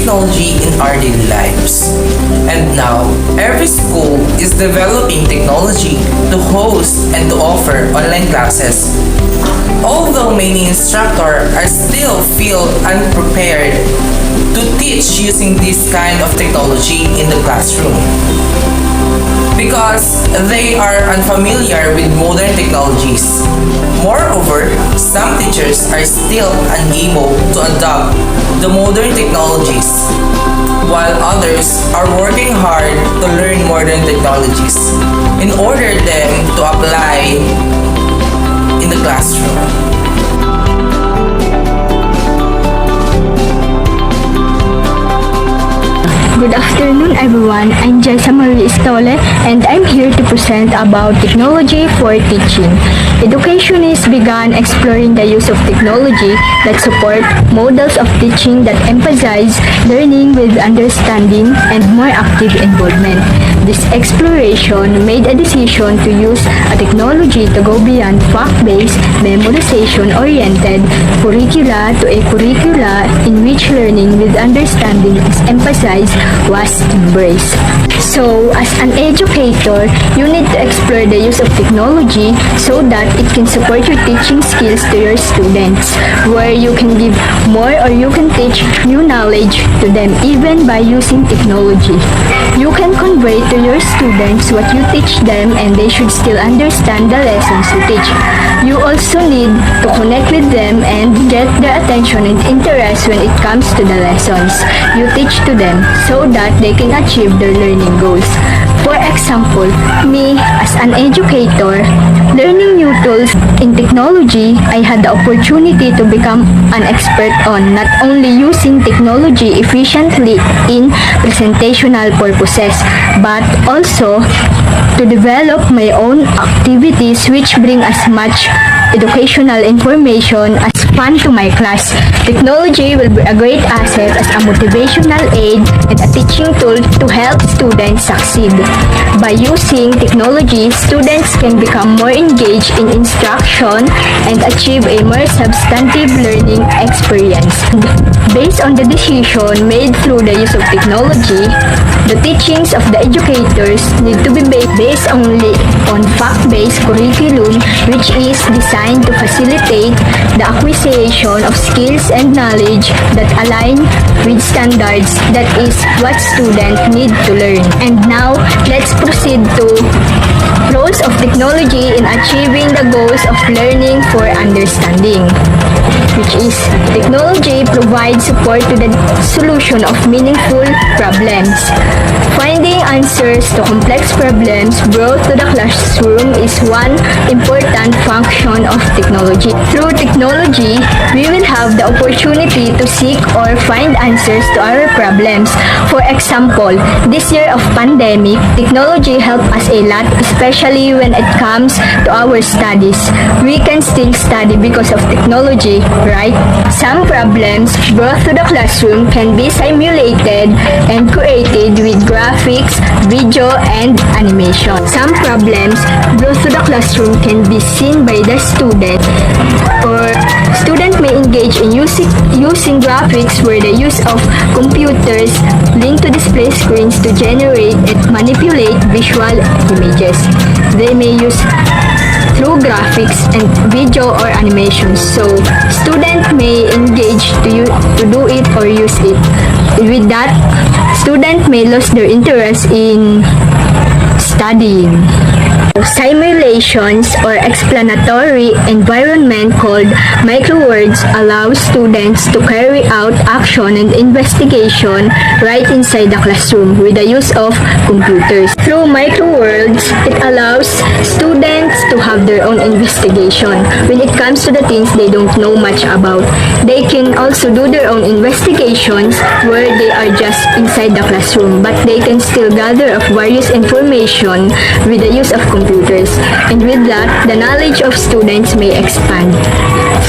technology in our daily lives. And now, every school is developing technology to host and to offer online classes. Although many instructors are still feel unprepared to teach using this kind of technology in the classroom because they are unfamiliar with modern technologies. Moreover, some teachers are still unable to adopt the modern technologies, while others are working hard to learn modern technologies in order them to apply in the classroom. Good afternoon everyone, I'm Jessa Marie Estole and I'm here to present about technology for teaching. Educationists began exploring the use of technology that support models of teaching that emphasize learning with understanding and more active involvement. This exploration made a decision to use a technology to go beyond fact-based, memorization-oriented curricula to a curricula in which learning with understanding is emphasized was embraced. So, as an educator, you need to explore the use of technology so that it can support your teaching skills to your students, where you can give more or you can teach new knowledge to them even by using technology. You can convey to your students what you teach them and they should still understand the lessons you teach. You also need to connect with them and get their attention and interest when it comes to the lessons you teach to them so that they can achieve their learning goals. For example, me as an educator, learning new tools in technology, I had the opportunity to become an expert on not only using technology efficiently in presentational purposes, but also to develop my own activities which bring as much educational information as fun to my class. Technology will be a great asset as a motivational aid and a teaching tool to help students succeed. By using technology, students can become more engaged in instruction and achieve a more substantive learning experience. Based on the decision made through the use of technology, the teachings of the educators need to be based only on fact-based curriculum, which is designed to facilitate the acquisition of skills and knowledge that align with standards. That is what students need to learn. And now, let's proceed to roles of technology in achieving the goals of learning for understanding, which is technology provides support to the solution of meaningful problems. Finding answers to complex problems brought to the classroom is one important function of technology. Through technology, we will have the opportunity to seek or find answers to our problems. For example, this year of pandemic, technology helped us a lot, especially when it comes to our studies. We can still study because of technology, right? Some problems brought to the classroom can be simulated and created with graphics, video, and animation. Some problems brought to the classroom can be seen by the student, or student may engage in using graphics where the use of computers linked to display screens to generate and manipulate visual images. They may use through graphics and video or animations, so students may engage to do it or use it. With that, students may lose their interest in studying. Simulations or explanatory environment called microworlds allow students to carry out action and investigation right inside the classroom with the use of computers. Through microworlds, it allows students to have their own investigation. When it comes to the things they don't know much about, they can also do their own investigations where they are just inside the classroom, but they can still gather of various information with the use of computers. And with that, the knowledge of students may expand.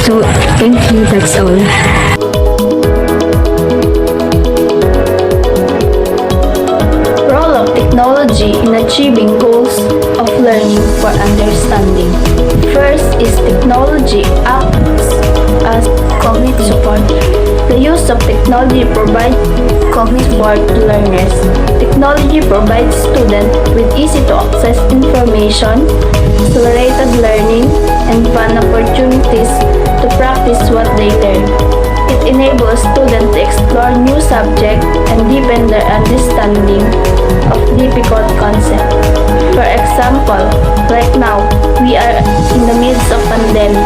So, thank you. That's all. Role of technology in achieving goals of learning for understanding. First is technology acts as cognitive support. The use of technology provides cognitive support to learners. Technology provides students with easy-to-access information, accelerated learning, and fun opportunities to practice what they learn. It enables students to explore new subjects and deepen their understanding of difficult concepts. For example, right now, we are in the midst of pandemic.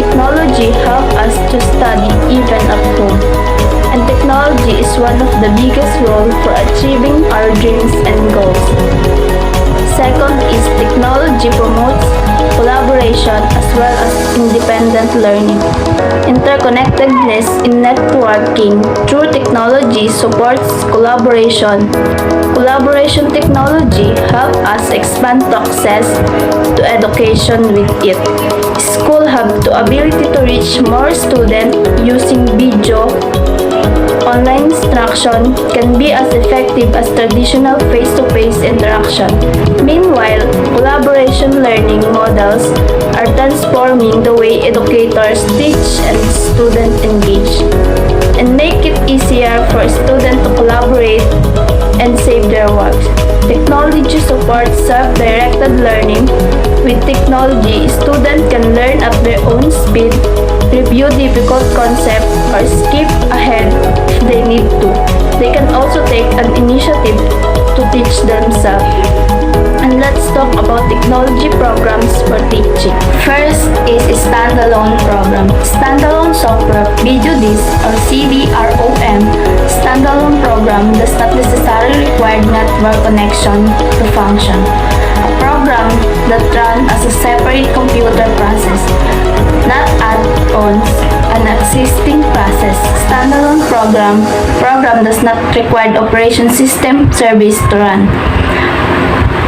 Technology helps us to study even at home. And technology is one of the biggest roles for achieving our dreams and goals. Second is technology promotes collaboration as well as independent learning. Interconnectedness in networking through technology supports collaboration. Collaboration technology helps us expand access to education with it. Schools have the ability to reach more students using video. Online instruction can be as effective as traditional face-to-face interaction. Meanwhile, collaboration learning models are transforming the way educators teach and students engage, and make it easier for students to collaborate and save their works. Technology supports self-directed learning. With technology, students can learn at their own speed, review difficult concepts, or skip ahead if they need to. They can also take an initiative to teach themselves. And let's talk about technology programs for teaching. First is a standalone program. Standalone software, video disc or CD-ROM. Standalone program does not necessarily require network connection to function. A program that runs as a separate computer process, not add-ons an existing process. Standalone program does not require operation system service to run.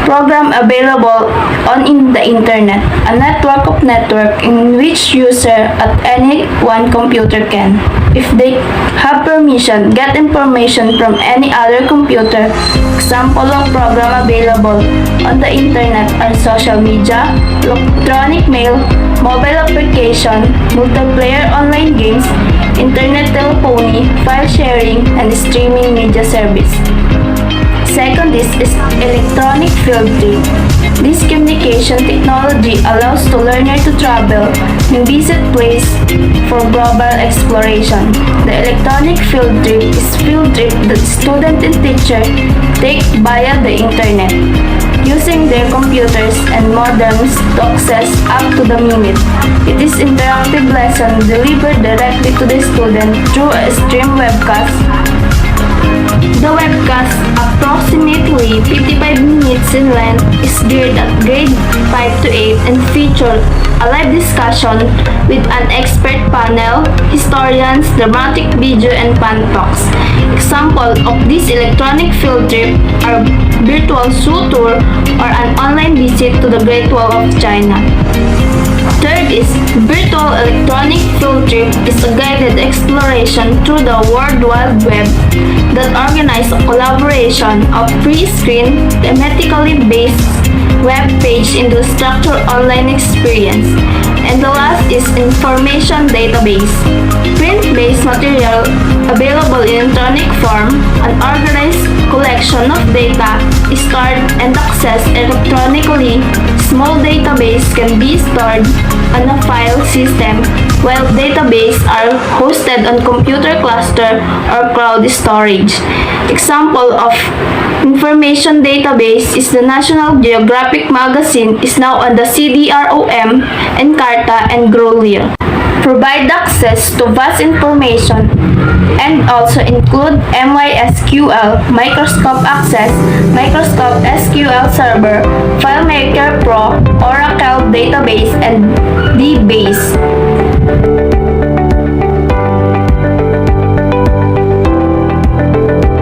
Program available on the internet, a network in which user at any one computer can, if they have permission, get information from any other computer. Example of program available on the internet are social media, electronic mail, mobile application, multiplayer online games, internet telephony, file sharing, and streaming media service. Second is electronic field trip. This communication technology allows the learner to travel and visit places for global exploration. The electronic field trip is field trip that student and teacher take via the internet, using their computers and modems to access up to the minute. It is interactive lesson delivered directly to the student through a stream webcast. The webcast, approximately 55 minutes in length, is geared at grade 5 to 8 and features a live discussion with an expert panel, historians, dramatic video, and fan talks. Example of this electronic field trip are virtual zoo tour or an online visit to the Great Wall of China. Third is virtual electronic field trip is a guided exploration through the World Wide Web that organizes a collaboration of pre-screened, thematically based web page into a structured online experience. And the last is information database. Print-based material available in electronic form, an organized collection of data is stored and accessed electronically. Small database can be stored on a file system, while databases are hosted on computer cluster or cloud storage. Example of information database is the National Geographic magazine is now on the CD-ROM, Encarta, and Grolier. Provide access to vast information and also include MySQL, Microsoft Access, Microsoft SQL Server, FileMaker Pro, Oracle Database, and DBase.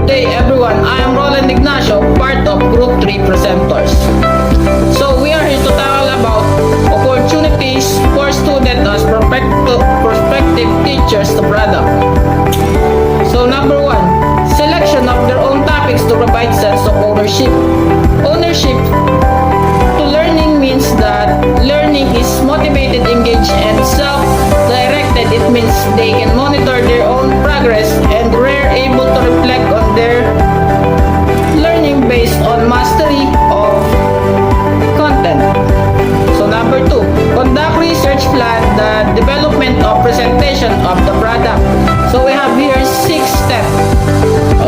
Hey everyone, I am Roland Ignacio, part of Group 3 presenters. So we are here to talk about opportunities for students as prospective teachers to product. So number 1, selection of their own topics to provide sense of ownership. Ownership to learning means that learning is motivated, engaged, and self-directed it means they can monitor their own progress and are able to reflect on their learning based on mastery of content. So number 2, conduct research plan the development of presentation of the product. So we have here 6 steps.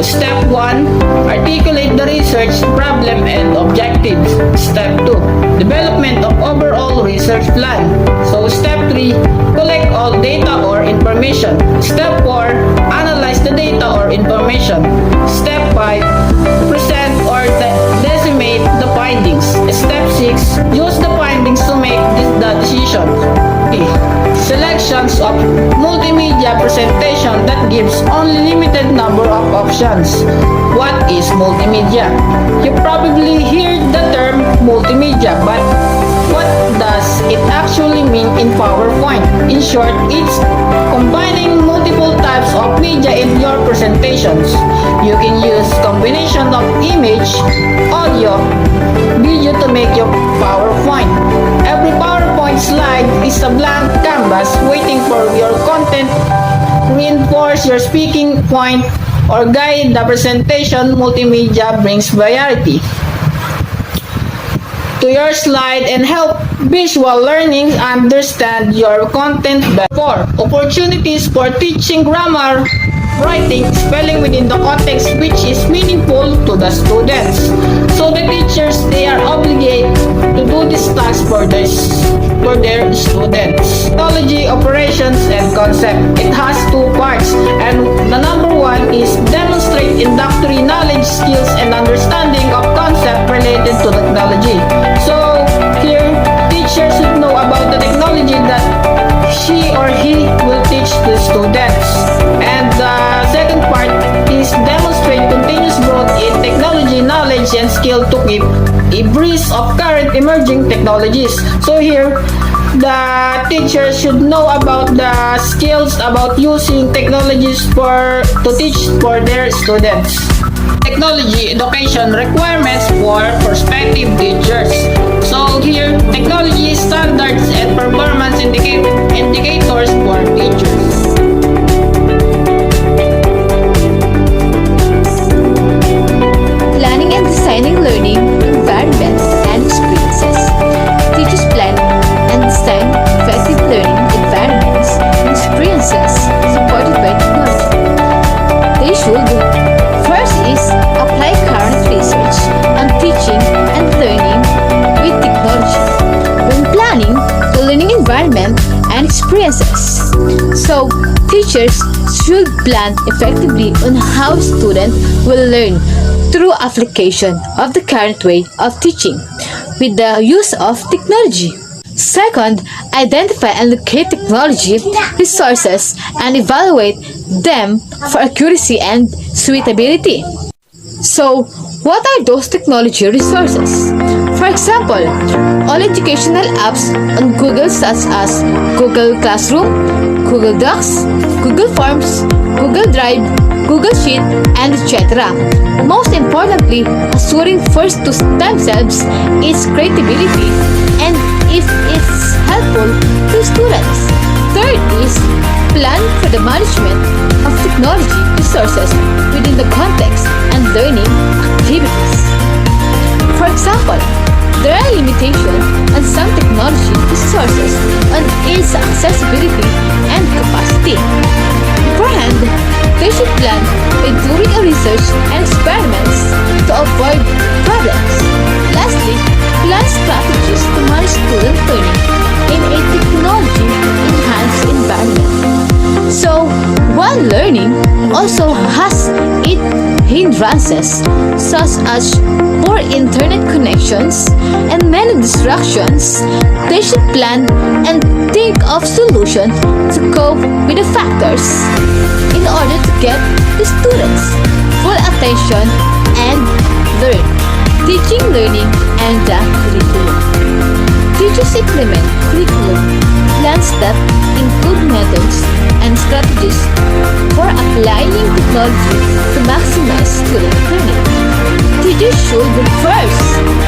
Step 1, articulate the research problem and objectives. Step 2, development of overall research plan. So step 3, collect all data or information. Step 4, analyze the data or information. Step 5, present or decimate the findings. Step 6, use the findings to make the decision. Selections of multimedia presentation that gives only limited number of options. What is multimedia? You probably heard the term multimedia, but what does it actually mean in PowerPoint? In short, it's combining multiple types of media in your presentations. You can use combination of image, audio, video to make your PowerPoint. Every PowerPoint slide is a blank canvas waiting for your content, reinforce your speaking point, or guide the presentation. Multimedia brings variety to your slide and help visual learning understand your content better. 4. Opportunities for teaching grammar, writing, spelling within the context which is meaningful to the students. So the teachers, they are obligated to do this task for their students. Technology, operations, and concept. It has 2 parts, and the number 1 is demonstrate introductory knowledge, skills, and understanding of concept related to technology. So here, teachers should know about the technology that she or he will teach the students. And the second part is demonstrate continuous growth in technology, knowledge, and skill to keep abreast of current emerging technologies. So here, the teachers should know about the skills about using technologies to teach for their students. Technology education requirements for prospective teachers. So here, technology standards and performance indicators for teachers. Planning and designing learning environments and experiences. Teachers plan and design effective learning environments and experiences supported by technology. They should first is apply current research on teaching and learning with technology when planning the learning environment and experiences. So, teachers should plan effectively on how students will learn through application of the current way of teaching with the use of technology. Second, identify and locate technology resources and evaluate them for accuracy and suitability. So, what are those technology resources? For example, all educational apps on Google such as Google Classroom, Google Docs, Google Forms, Google Drive, Google Sheet, and etc. Most importantly, assuring first to themselves its creativity and if it's helpful to students. Third is plan for the management of technology resources within the context and learning activities. For example, there are limitations on some technology resources on its accessibility and capacity. Beforehand, they should plan by doing a research and experiments to avoid problems. Lastly, plan strategies to manage student learning in a technology-enhanced environment. So, while learning also has its hindrances such as poor internet connections and many distractions, they should plan and think of solutions to cope with the factors in order to get the students full attention and learn. Teaching, learning, and the curriculum. Teachers implement curriculum plans that include methods and strategies for applying technology to maximize student learning. teachers should first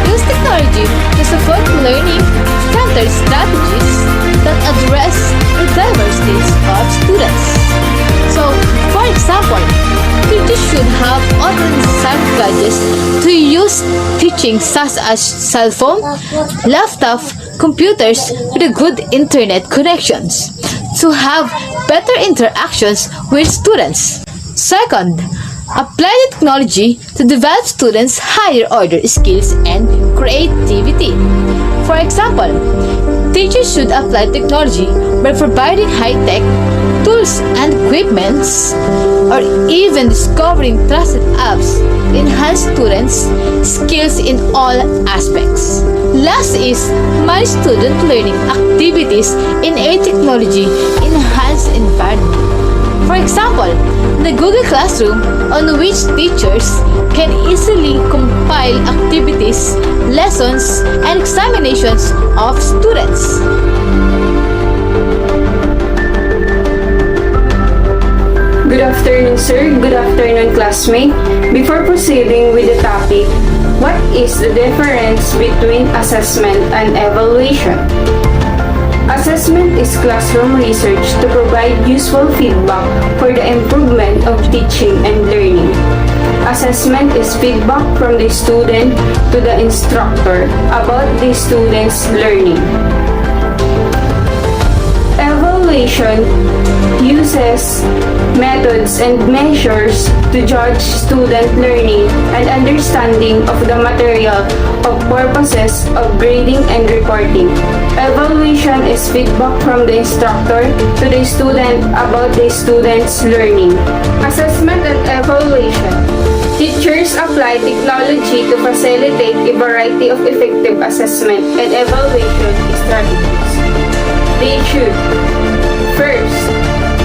use technology to support learning-centered strategies that address the diverse needs of students. So, for example, teachers should have auto-designed gadgets to use teaching such as cell phone, laptop, computers with a good internet connections to have better interactions with students. Second, apply the technology to develop students' higher order skills and creativity. For example, teachers should apply technology by providing high-tech tools and equipments, or even discovering trusted apps to enhance students' skills in all aspects. Last is manage student learning activities in a technology-enhanced environment. For example, the Google Classroom, on which teachers can easily compile activities, lessons, and examinations of students. Good afternoon, sir. Good afternoon, classmate. Before proceeding with the topic, what is the difference between assessment and evaluation? Assessment is classroom research to provide useful feedback for the improvement of teaching and learning. Assessment is feedback from the student to the instructor about the student's learning. Evaluation uses methods and measures to judge student learning and understanding of the material of purposes of grading and reporting. Evaluation is feedback from the instructor to the student about the student's learning. Assessment and evaluation. Teachers apply technology to facilitate a variety of effective assessment and evaluation strategies. They should first,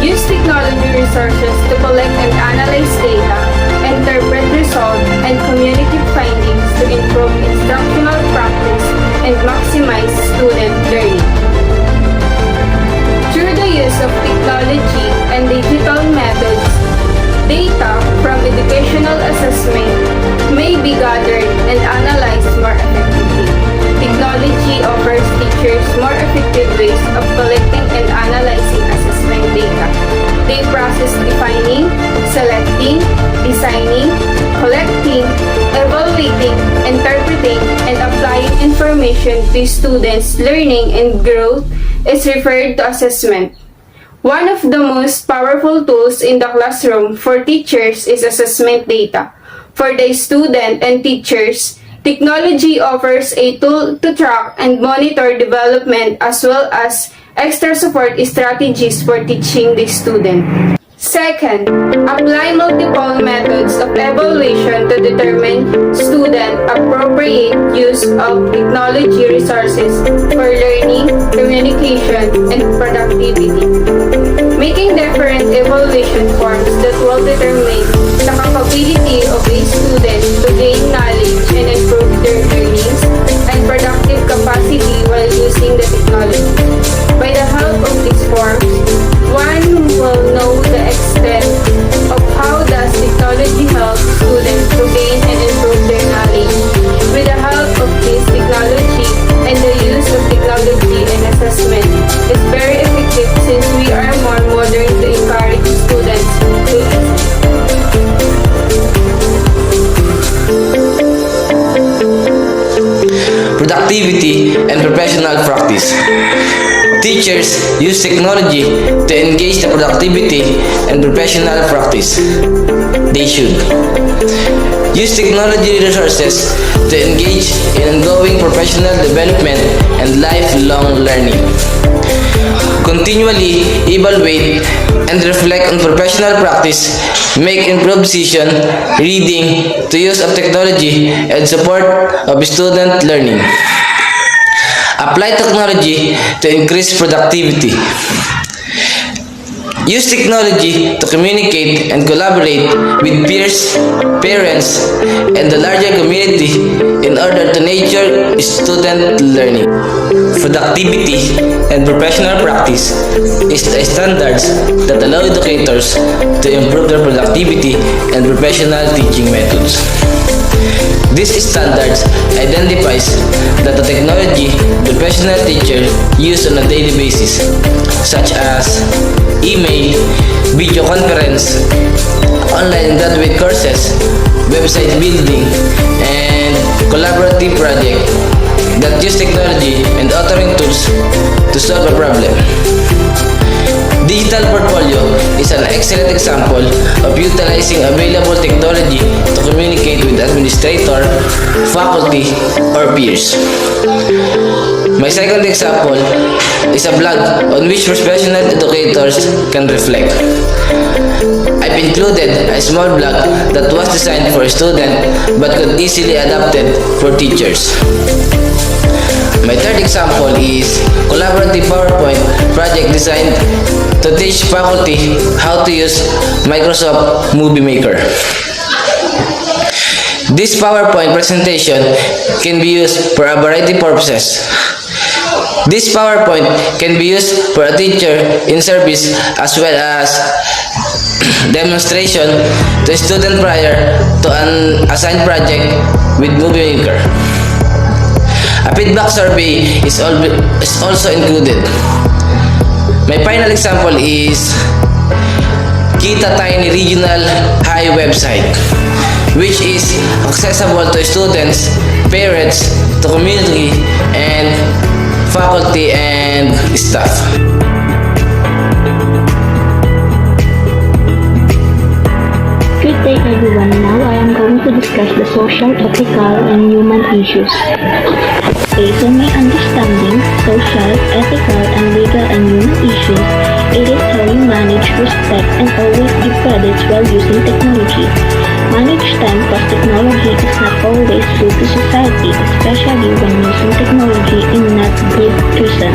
use technology resources to collect and analyze data, interpret results, and communicate findings to improve instructional practice and maximize student learning. Through the use of technology and digital methods, data from educational assessment may be gathered and analyzed more effectively. Technology offers teachers more effective ways of collecting and analyzing assessment data. They process defining, selecting, designing, collecting, evaluating, interpreting, and applying information to students' learning and growth is referred to assessment. One of the most powerful tools in the classroom for teachers is assessment data. For the student and teachers, technology offers a tool to track and monitor development as well as extra support strategies for teaching the student. Second, apply multiple methods of evaluation to determine student appropriate use of technology resources for learning, communication, and productivity. Making different evaluation forms that will determine the capability of a student to gain knowledge and improve their learnings and productive capacity while using the technology. By the help of these forms, one will know the extent of how does technology help students to gain and improve their knowledge. With the help of this technology and the use of technology and assessment is very effective since we are more modern to encourage students to Productivity and professional practice. Teachers use technology to engage the productivity and professional practice. They should use technology resources to engage in ongoing professional development and lifelong learning. Continually evaluate and reflect on professional practice, make improved decision, reading, to use of technology, and support of student learning. Apply technology to increase productivity. Use technology to communicate and collaborate with peers, parents, and the larger community in order to nurture student learning. Productivity and professional practice is the standards that allow educators to improve their productivity and professional teaching methods. This standards identifies that the technology professional teacher use on a daily basis, such as email, video conference, online graduate courses, website building, and collaborative project that use technology and authoring tools to solve a problem. Digital portfolio is an excellent example of utilizing available technology to communicate with administrator, faculty, or peers. My second example is a blog on which professional educators can reflect. I've included a small blog that was designed for a student but could easily adapted for teachers. My third example is collaborative PowerPoint project designed to teach faculty how to use Microsoft Movie Maker. This PowerPoint presentation can be used for a variety of purposes. This PowerPoint can be used for a teacher in service as well as demonstration to a student prior to an assigned project with Movie Maker. A feedback survey is also included. My final example is Kita Tiny Regional High website, which is accessible to students, parents, to community, and faculty and staff. Good day everyone. Now I am going to discuss the social, ethical, and human issues. Based on my understanding, social, ethical, and legal and human issues, it is how you manage, respect, and always give credits while using technology. Manage time because technology is not always good to society, especially when using technology in not good reason.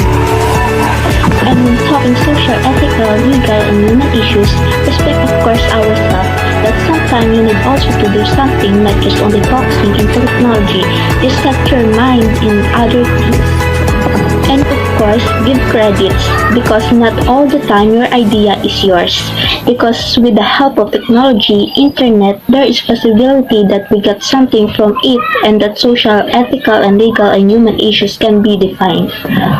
And when talking social, ethical, legal, and human issues, respect of course ourselves, but sometimes you need also to do something, not just only focusing into technology, just set your mind in other things. And of course, give credits, because not all the time your idea is yours. Because with the help of technology, internet, there is possibility that we get something from it and that social, ethical, and legal and human issues can be defined.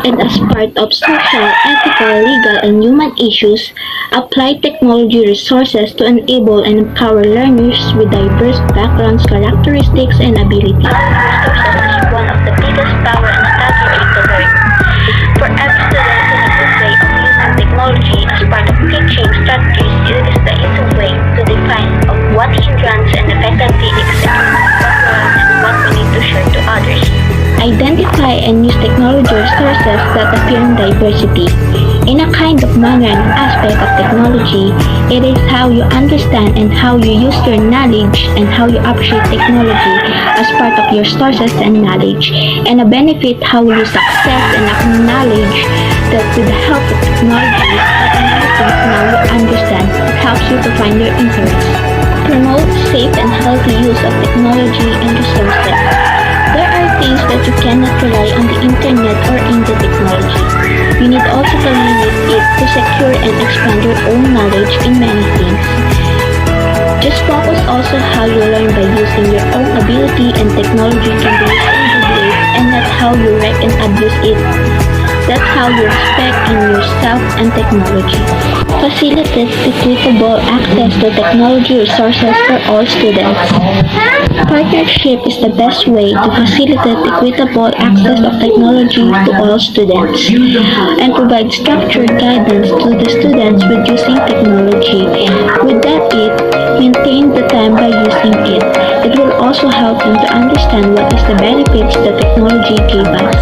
And as part of social, ethical, legal, and human issues, apply technology resources to enable and empower learners with diverse backgrounds, characteristics, and abilities. Resources is one of the biggest power and strategy to learn. For every student in a good way of using technology as part of teaching strategies, it is the easy way to define of what hindrance and effectively execute what we learn and what we need to share to others. Identify and use technology resources that appear in diversity. In a kind of manner and aspect of technology, it is how you understand and how you use your knowledge and how you appreciate technology as part of your sources and knowledge, and a benefit how you success and acknowledge that with the help of technology, things now you understand, it helps you to find your interests. Promote safe and healthy use of technology and resources. There are things that you cannot rely on the internet or in the technology. You need also to limit it to secure and expand your own knowledge in many things. Just focus also how you learn by using your own ability, and technology can be used in good ways and not how you wreck and abuse it. That's how you respect in yourself and technology. Facilitate equitable access to technology resources for all students. Partnership is the best way to facilitate equitable access of technology to all students and provide structured guidance to the students with using technology. With that maintain the time by using it. It will also help them to understand what is the benefits that technology gives us.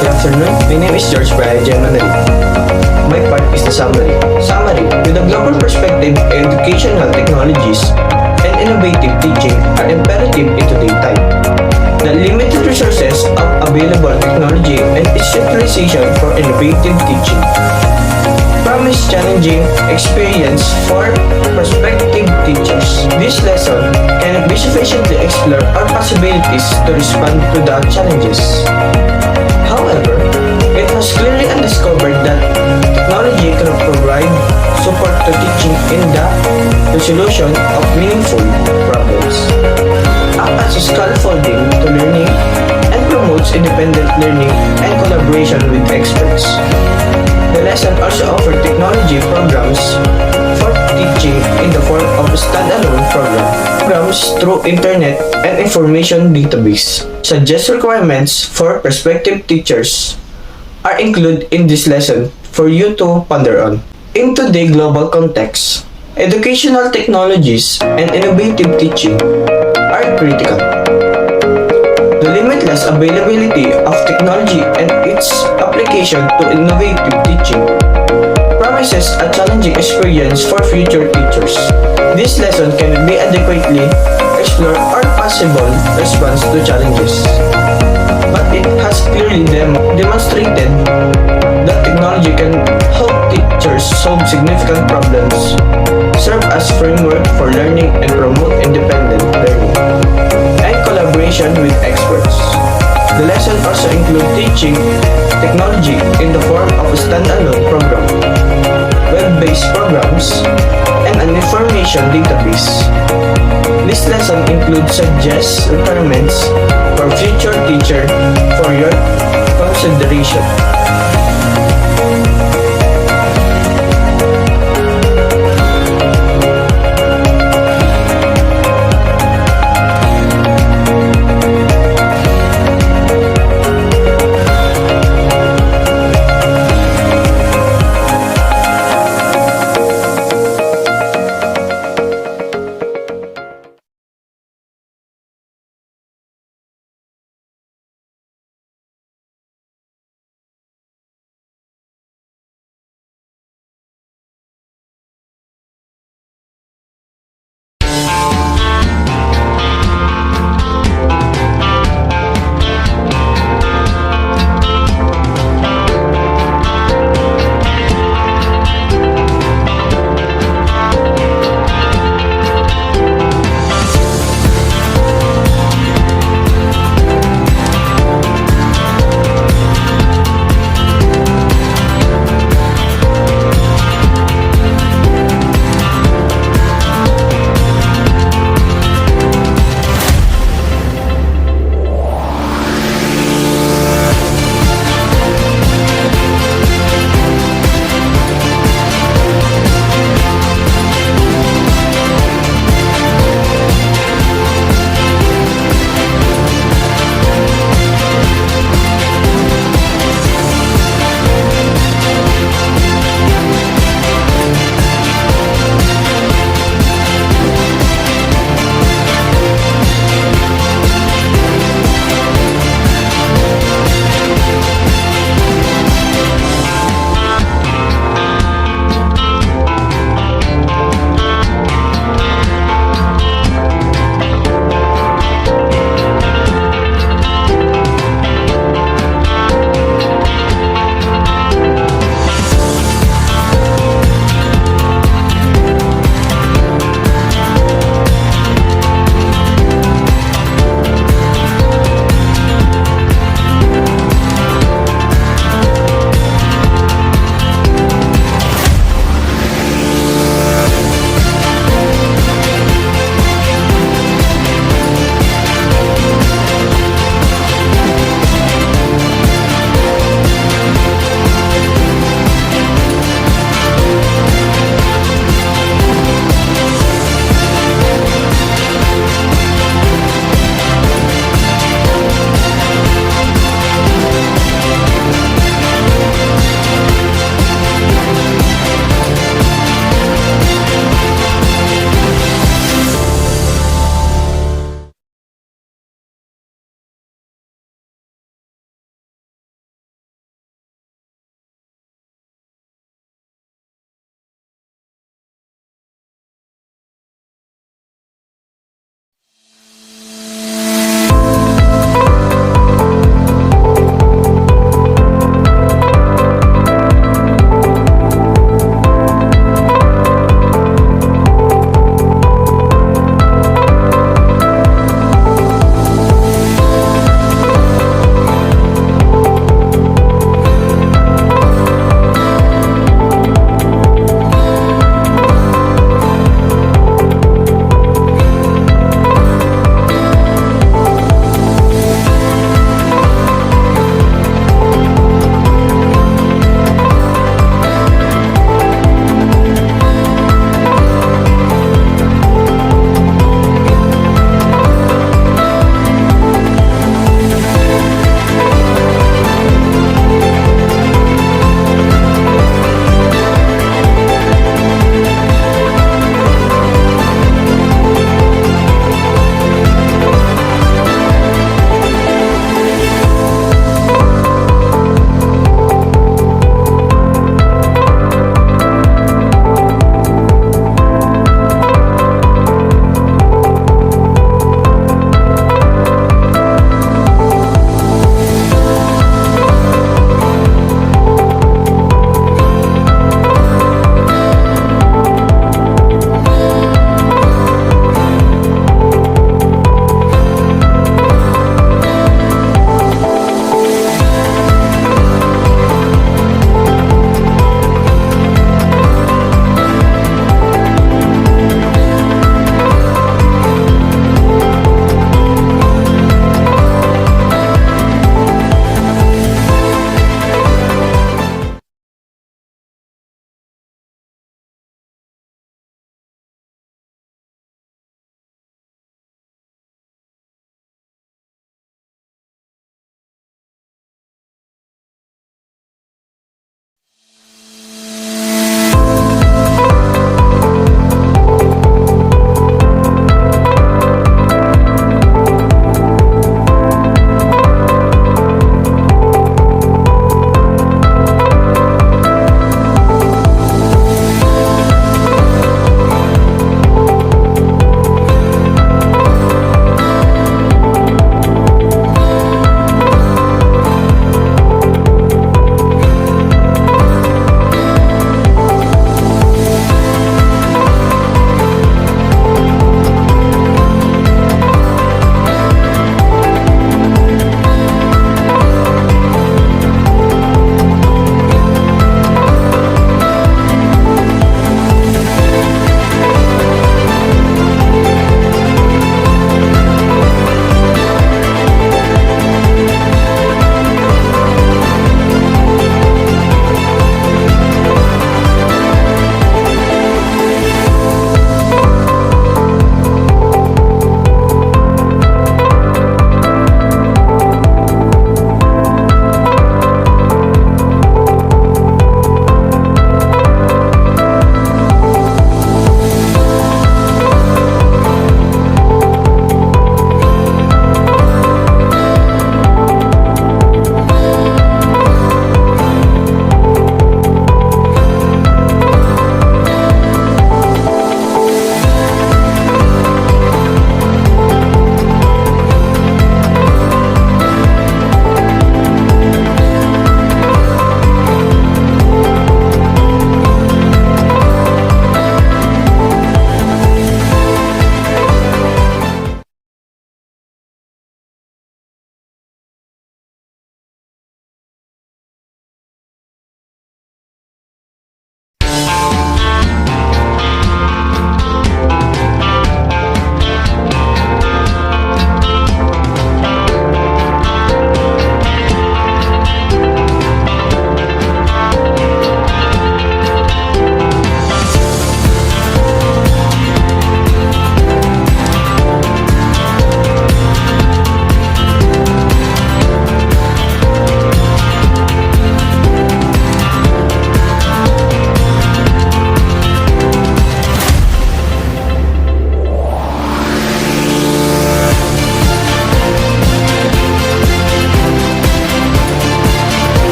Good afternoon, my name is George Brian Generally. My part is the summary. With a global perspective, educational technologies and innovative teaching are imperative in today's time. The limited resources of available technology and its utilization for innovative teaching promise challenging experience for prospective teachers. This lesson can be sufficiently explore our possibilities to respond to the challenges. However, it was clearly undiscovered that technology cannot provide support to teaching resolution of meaningful problems, act as a scaffolding to learning, and promotes independent learning and collaboration with experts. The lesson also offers technology programs for teaching in the form of a standalone programs through internet and information database. Suggest requirements for prospective teachers are included in this lesson for you to ponder on. In today's global context, educational technologies and innovative teaching are critical. The limitless availability of technology and its application to innovative teaching promises a challenging experience for future teachers. This lesson can be adequately explore or possible response to challenges. But it has clearly demonstrated that technology can help teachers solve significant problems, serve as framework for learning and promote independent learning, and collaboration with experts. The lesson also includes teaching technology in the form of a standalone program, web-based programs, and an information database. This lesson includes suggest requirements for future teacher for your consideration.